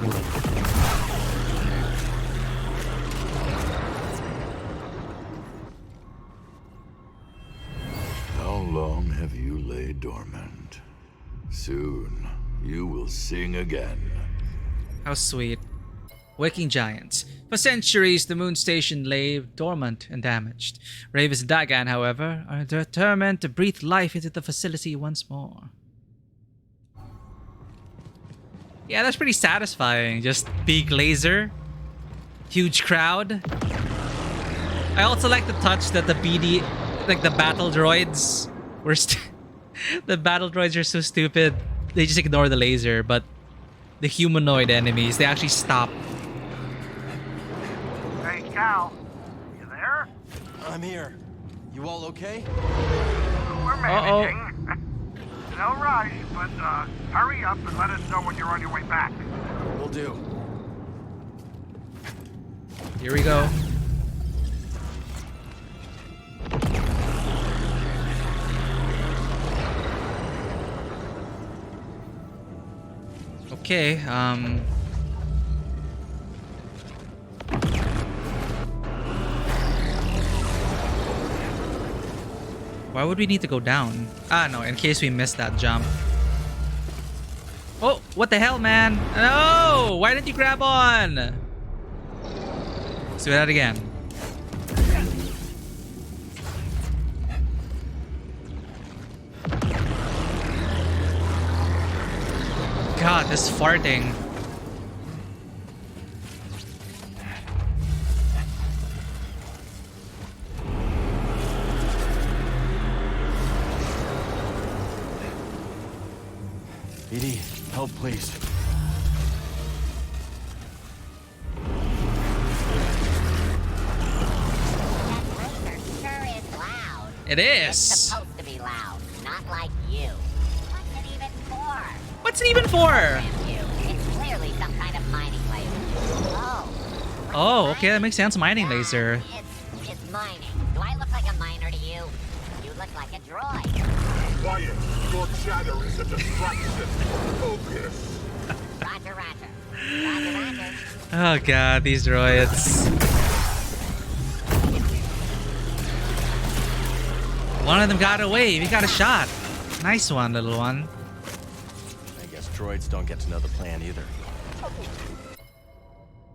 How long have you laid dormant? Soon, you will sing again. How sweet. Waking giants. For centuries, the moon station lay dormant and damaged. Ravis and Dagan, however, are determined to breathe life into the facility once more. Yeah, that's pretty satisfying. Just big laser, huge crowd. I also like the touch that the BD, like the battle droids, were the battle droids are so stupid. They just ignore the laser, but the humanoid enemies, they actually stop. Hey, Cal, you there? I'm here. You all okay? We're managing. No rush, but hurry up and let us know when you're on your way back. Will do. Here we go. Okay, why would we need to go down? Ah, no, in case we missed that jump. Oh, what the hell, man? No! Why didn't you grab on? Let's do that again. God, this farting. Edie, help please. It is. It's supposed to be loud, not like you. What's it even for? What's it even for? It's clearly some kind of mining laser. Oh, okay, that makes sense. Mining laser. It's mining. Do I look like a miner to you? You look like a droid. Quiet! Your chatter is a distraction. Focus. Roger, roger. Roger, roger. Oh god, these droids. One of them got away. We got a shot. Nice one, little one. I guess droids don't get to know the plan either.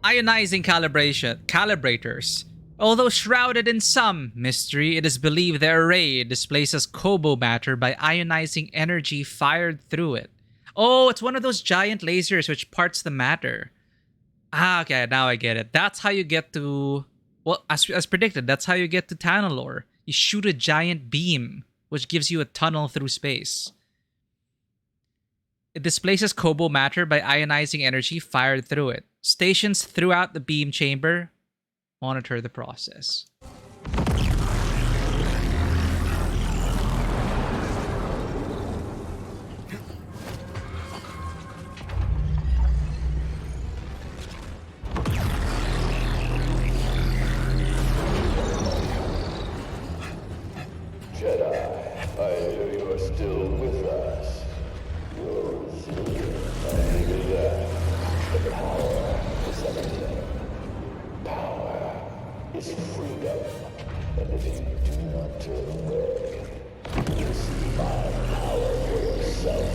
Ionizing calibrators. Although shrouded in some mystery, it is believed their array displaces Kobo matter by ionizing energy fired through it. Oh, it's one of those giant lasers which parts the matter. Ah, okay, now I get it. That's how you get to... Well, as predicted, that's how you get to Tanalorr. You shoot a giant beam, which gives you a tunnel through space. It displaces Kobo matter by ionizing energy fired through it. Stations throughout the beam chamber monitor the process. Jedi, I hear you are still with us. You're resilient, and even that. The power is everything. Power is freedom. And if you do not turn away, you will see my power for yourself.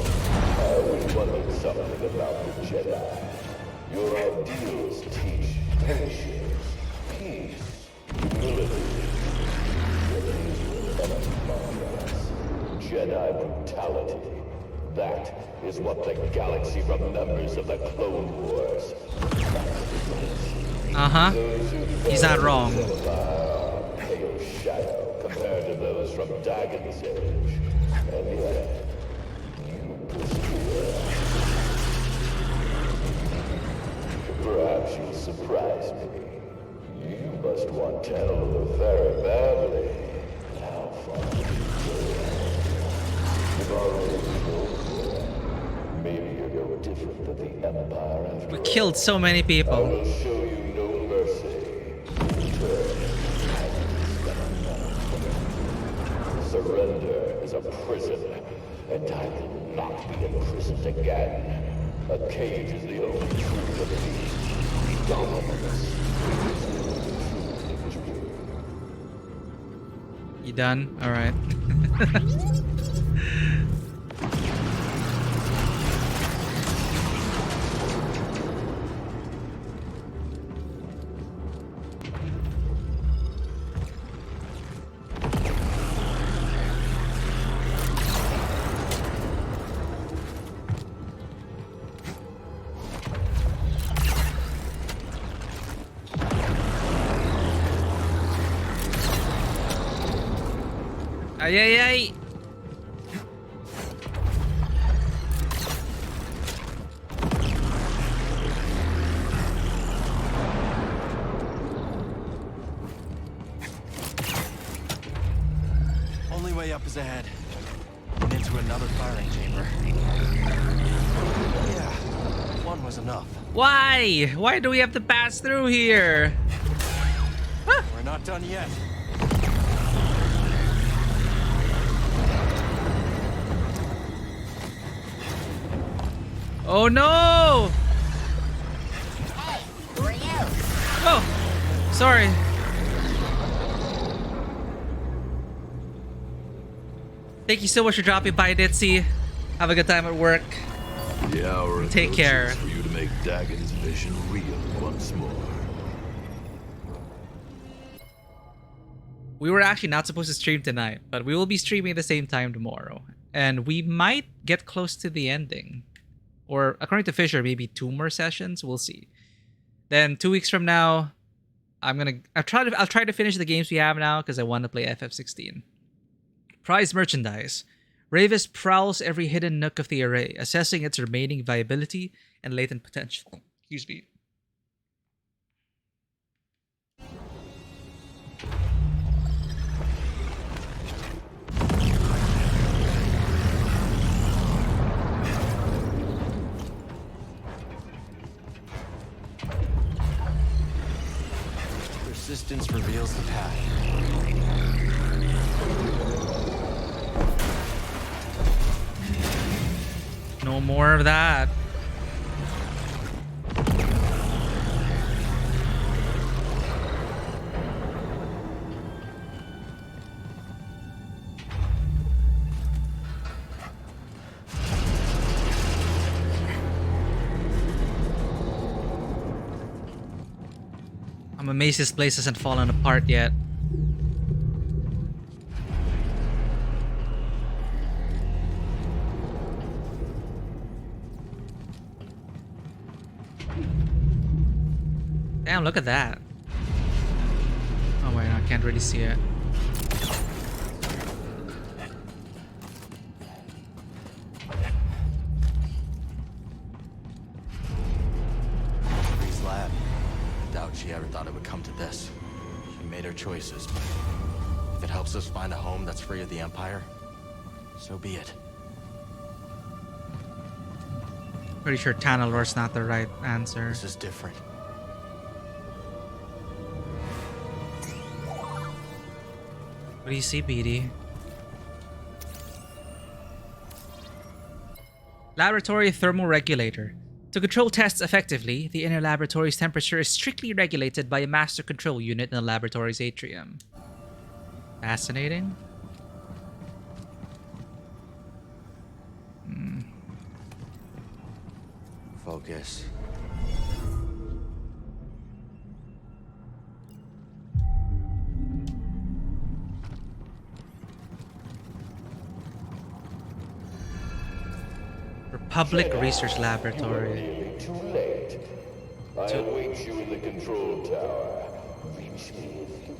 I was wondering something about the Jedi. Your ideals teach patience, peace, humility. Jedi brutality. That is what the galaxy remembers of the Clone Wars. Uh-huh. He's not wrong. Pale shadow compared to those from Dagon's age. And yet, you persevere. Perhaps you'll surprise me. You must want Tanalorr very badly. How far did you go? You've already killed. Maybe you're no different than the Empire after We killed so many people. I will show you no mercy. Surrender is a prison, and I will not be imprisoned again. A cage is the only truth of the beast. Dominance. You done? All right. Ay, ay, ay. Only way up is ahead. And into another firing chamber. Yeah, one was enough. Why? Why do we have to pass through here? We're not done yet. Oh no! Hey, who are you? Oh, sorry. Thank you so much for dropping by, Ditzy. Have a good time at work. The hour Take care. approaches for you to make Dagon's vision real once more. We were actually not supposed to stream tonight, but we will be streaming at the same time tomorrow. And we might get close to the ending. Or according to Fisher, maybe 2 more sessions. We'll see. Then 2 weeks from now, I'll try to finish the games we have now because I want to play FF16. Prize merchandise. Ravis prowls every hidden nook of the array, assessing its remaining viability and latent potential. Excuse me. Persistence reveals the path. No more of that. I'm amazed this place hasn't fallen apart yet. Damn, look at that. Oh wait, no, I can't really see it. Bree's lab. Doubt she ever thought it would come to this. She made her choices. If it helps us find a home that's free of the Empire, so be it. Pretty sure Tanalor's not the right answer. This is different. What do you see, BD? Laboratory thermal regulator. To control tests effectively, the inner laboratory's temperature is strictly regulated by a master control unit in the laboratory's atrium. Fascinating. Focus. Republic Research Laboratory. Too late. I await you in the control tower. Reach me if you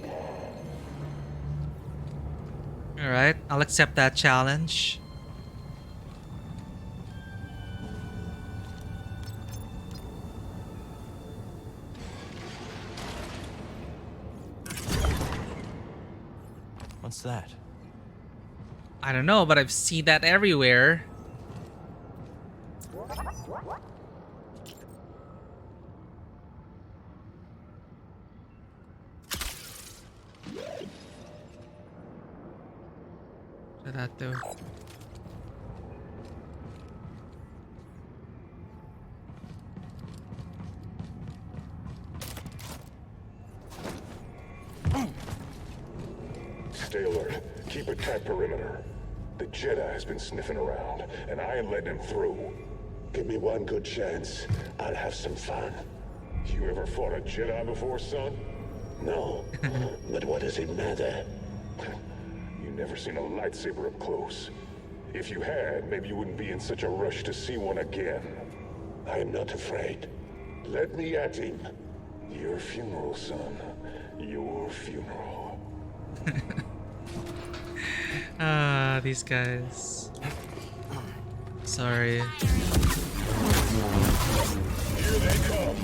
can. Alright, I'll accept that challenge. What's that? I don't know, but I've seen that everywhere. What did that do? Stay alert. Keep a tight perimeter. The Jedi has been sniffing around, and I ain't letting him through. Give me one good chance. I'll have some fun. You ever fought a Jedi before, son? No. But what does it matter? You never seen a lightsaber up close. If you had, maybe you wouldn't be in such a rush to see one again. I am not afraid. Let me at him. Your funeral, son. Your funeral. These guys. Sorry. Here they come.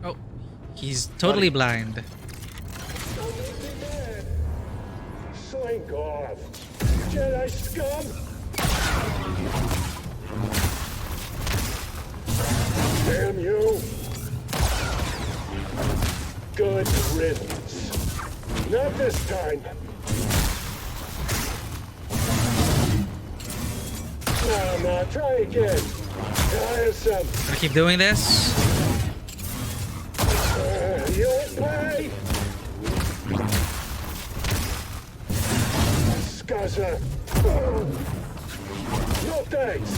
Oh, he's totally blind. Slink off, Jedi scum! Damn you! Good riddance. Not this time. No, try again. I have some. I keep doing this. You'll pay! Scuzzer! No thanks!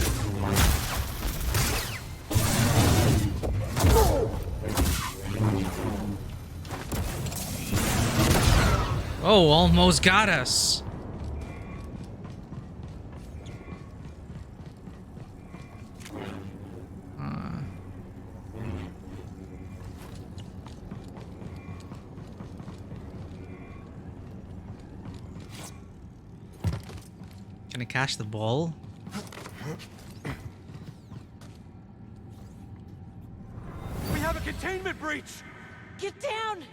Oh, almost got us. Can I catch the ball? We have a containment breach! Get down!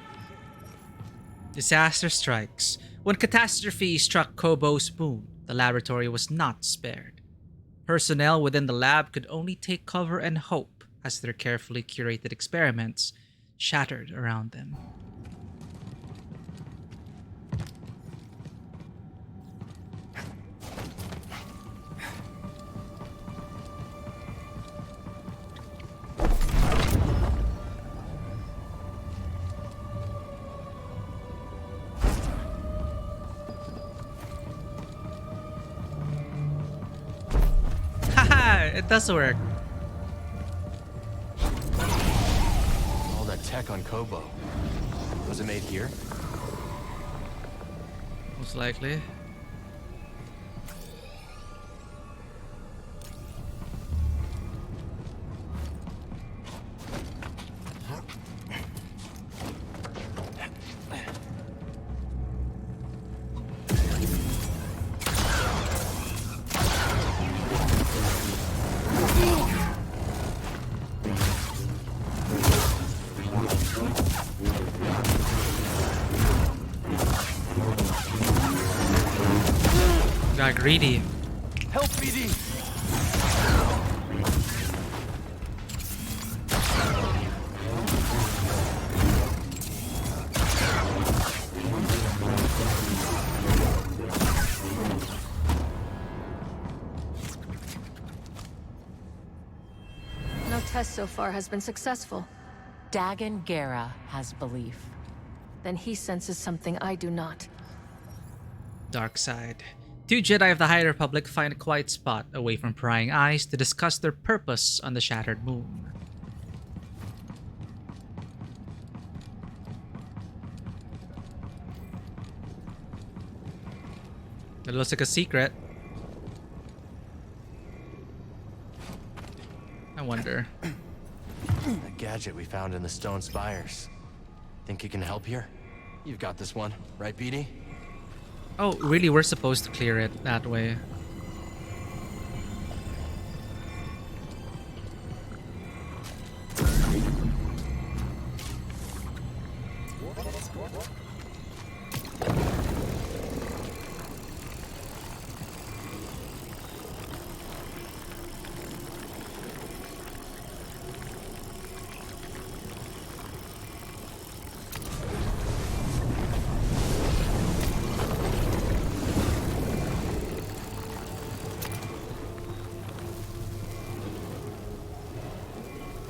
Disaster strikes. When catastrophe struck Kobo's moon, the laboratory was not spared. Personnel within the lab could only take cover and hope as their carefully curated experiments shattered around them. It does work. All that tech on Kobo. Was it made here? Most likely. Got greedy. Help, BD! No test so far has been successful. Dagon Gera has belief. Then he senses something I do not. Dark side. Two Jedi of the High Republic find a quiet spot away from prying eyes to discuss their purpose on the shattered moon. That looks like a secret. I wonder. A gadget we found in the stone spires. Think you can help here? You've got this one, right, BD? Oh, really? We're supposed to clear it that way.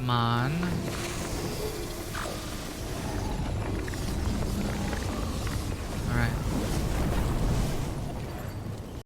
Come on.